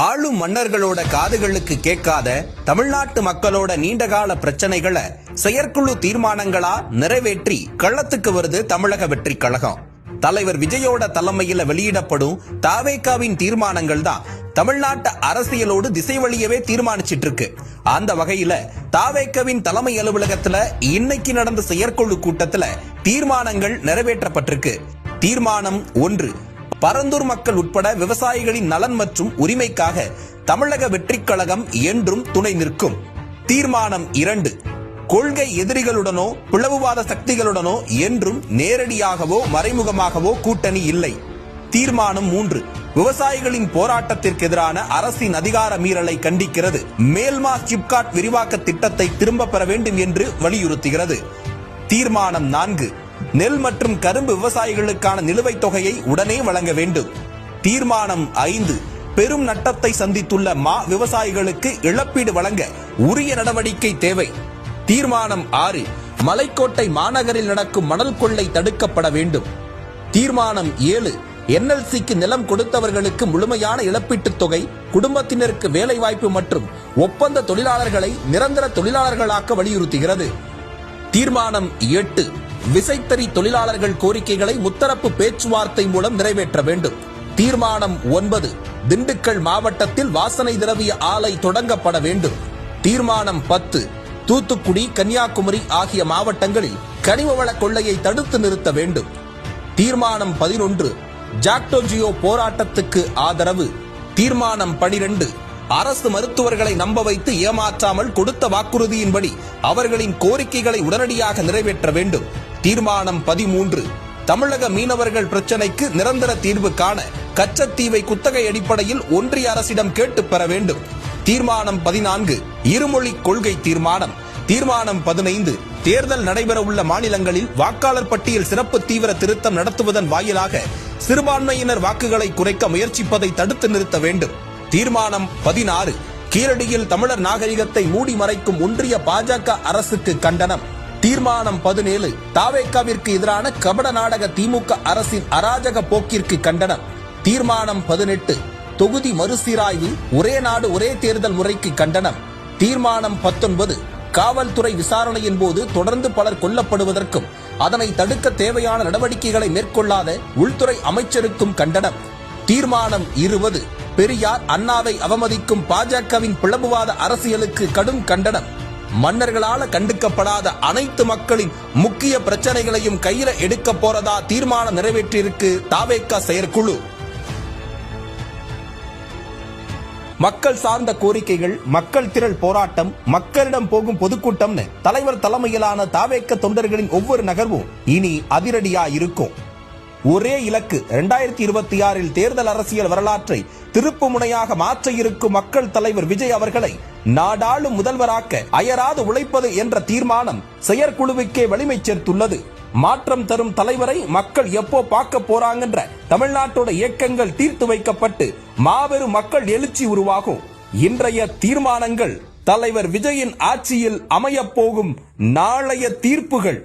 ஆளும் மன்னர்களோட காதுகளுக்கு கேட்காத தமிழ்நாட்டு மக்களோட நீண்டகால பிரச்சனைகளை செயற்குழு தீர்மானங்களா நிறைவேற்றி களத்துக்கு வருது தமிழக வெற்றி கழகம். தலைவர் விஜயோட தலைமையில வெளியிடப்படும் தாவேகாவின் தீர்மானங்கள் தான் தமிழ்நாட்டு அரசியலோடு திசை வழியவே தீர்மானிச்சிட்டு இருக்கு. அந்த வகையில தாவேகாவின் தலைமை அலுவலகத்துல இன்னைக்கு நடந்த செயற்குழு கூட்டத்துல தீர்மானங்கள் நிறைவேற்றப்பட்டிருக்கு. தீர்மானம் 1, பரந்தூர் மக்கள் உட்பட விவசாயிகளின் நலன் மற்றும் உரிமைக்காக தமிழக வெற்றி கழகம் என்றும் துணை நிற்கும். தீர்மானம் 2, கொள்கை எதிரிகளுடனோ பிளவுவாத சக்திகளுடனோ என்றும் நேரடியாகவோ மறைமுகமாகவோ கூட்டணி இல்லை. தீர்மானம் 3, விவசாயிகளின் போராட்டத்திற்கு எதிரான அரசின் அதிகார மீறலை கண்டிக்கிறது. மேல்மா சிப்காட் விரிவாக்க திட்டத்தை திரும்ப பெற வேண்டும் என்று வலியுறுத்துகிறது. தீர்மானம் 4, நெல் மற்றும் கரும்பு விவசாயிகளுக்கான நிலுவைத் தொகையை உடனே வழங்க வேண்டும். தீர்மானம் 5, பெரும் நட்டத்தை சந்தித்துள்ள மா விவசாயிகளுக்கு இழப்பீடு வழங்க உரிய நடவடிக்கை தேவை. தீர்மானம் 6, மலைக்கோட்டை மாநகரில் நடக்கும் மணல் கொள்ளை தடுக்கப்பட வேண்டும். தீர்மானம் 7, NLCக்கு நிலம் கொடுத்தவர்களுக்கு முழுமையான இழப்பீட்டுத் தொகை, குடும்பத்தினருக்கு வேலைவாய்ப்பு மற்றும் ஒப்பந்த தொழிலாளர்களை நிரந்தர தொழிலாளர்களாக்க வலியுறுத்துகிறது. தீர்மானம் 8, விசைத்தறி தொழிலாளர்கள் கோரிக்கைகளை முத்தரப்பு பேச்சுவார்த்தை மூலம் நிறைவேற்ற வேண்டும். தீர்மானம் 9, திண்டுக்கல் மாவட்டத்தில் வாசனை திரவிய ஆலை தொடங்கப்பட வேண்டும். தீர்மானம் 10, தூத்துக்குடி, கன்னியாகுமரி ஆகிய மாவட்டங்களில் கனிமவள கொள்ளையை தடுத்து நிறுத்த வேண்டும். தீர்மானம் 11, ஜாக்டோ ஜியோ போராட்டத்துக்கு ஆதரவு. தீர்மானம் 12, அரசு மருத்துவர்களை நம்ப வைத்து ஏமாற்றாமல் கொடுத்த வாக்குறுதியின்படி அவர்களின் கோரிக்கைகளை உடனடியாக நிறைவேற்ற வேண்டும். தீர்மானம் 13, தமிழக மீனவர்கள் பிரச்சனைக்கு நிரந்தர தீர்வு காண கச்சத்தீவை குத்தகை அடிப்படையில் ஒன்றிய அரசிடம் கேட்டு பெற வேண்டும். தீர்மானம் 14, இருமொழி கொள்கை தீர்மானம். தீர்மானம் 15, தேர்தல் நடைபெற உள்ள மாநிலங்களில் வாக்காளர் பட்டியல் சிறப்பு தீவிர திருத்தம் நடத்துவதன் வாயிலாக சிறுபான்மையினர் வாக்குகளை குறைக்க முயற்சிப்பதை தடுத்து நிறுத்த வேண்டும். தீர்மானம் 16, கீழடியில் தமிழர் நாகரிகத்தை மூடி மறைக்கும் ஒன்றிய பாஜக அரசுக்கு கண்டனம். தீர்மானம் 17, தாவேகாவிற்கு எதிரான கபட நாடக திமுக அரசின் அராஜக போக்கிற்கு கண்டனம். தீர்மானம் 18, தொகுதி மறுசீராய்வு, ஒரே நாடு ஒரே தேர்தல் முறைக்கு கண்டனம். தீர்மானம் 19, காவல்துறை விசாரணையின் போது தொடர்ந்து பலர் கொல்லப்படுவதற்கும் அதனை தடுக்க தேவையான நடவடிக்கைகளை மேற்கொள்ளாத உள்துறை அமைச்சருக்கும் கண்டனம். தீர்மானம் 20, பெரியார் அண்ணாவை அவமதிக்கும் பாஜகவின் பிளவுவாத அரசியலுக்கு கடும் கண்டனம். மன்னர்களால கண்டுக்கப்படாத அனைத்து மக்களின் முக்கிய பிரச்சனைகளையும் கையில எடுக்க போறதா தீர்மானம் நிறைவேற்றியிருக்கு தாவேகா செயற்குழு. மக்கள் சார்ந்த கோரிக்கைகள், மக்கள் திரள் போராட்டம், மக்களிடம் போகும் பொதுக்கூட்டம்னு தலைவர் தலைமையிலான தாவேகா தொண்டர்களின் ஒவ்வொரு நகர்வும் இனி அதிரடியா இருக்கும். ஒரே இலக்கு, 2026 தேர்தல் அரசியல் வரலாற்றை திருப்பு முனையாக மாற்ற இருக்கும் மக்கள் தலைவர் விஜய் அவர்களை நாடாளும் முதல்வராக்க அயராது உழைப்பது என்ற தீர்மானம் செயற்குழுவுக்கே வலிமை சேர்த்துள்ளது. மாற்றம் தரும் தலைவரை மக்கள் எப்போ பார்க்க போறாங்கன்ற தமிழ்நாட்டோட இயக்கங்கள் தீர்த்து வைக்கப்பட்டு மாபெரும் மக்கள் எழுச்சி உருவாகும். இன்றைய தீர்மானங்கள் தலைவர் விஜயின் ஆட்சியில் அமையப் போகும் நாளைய தீர்ப்புகள்.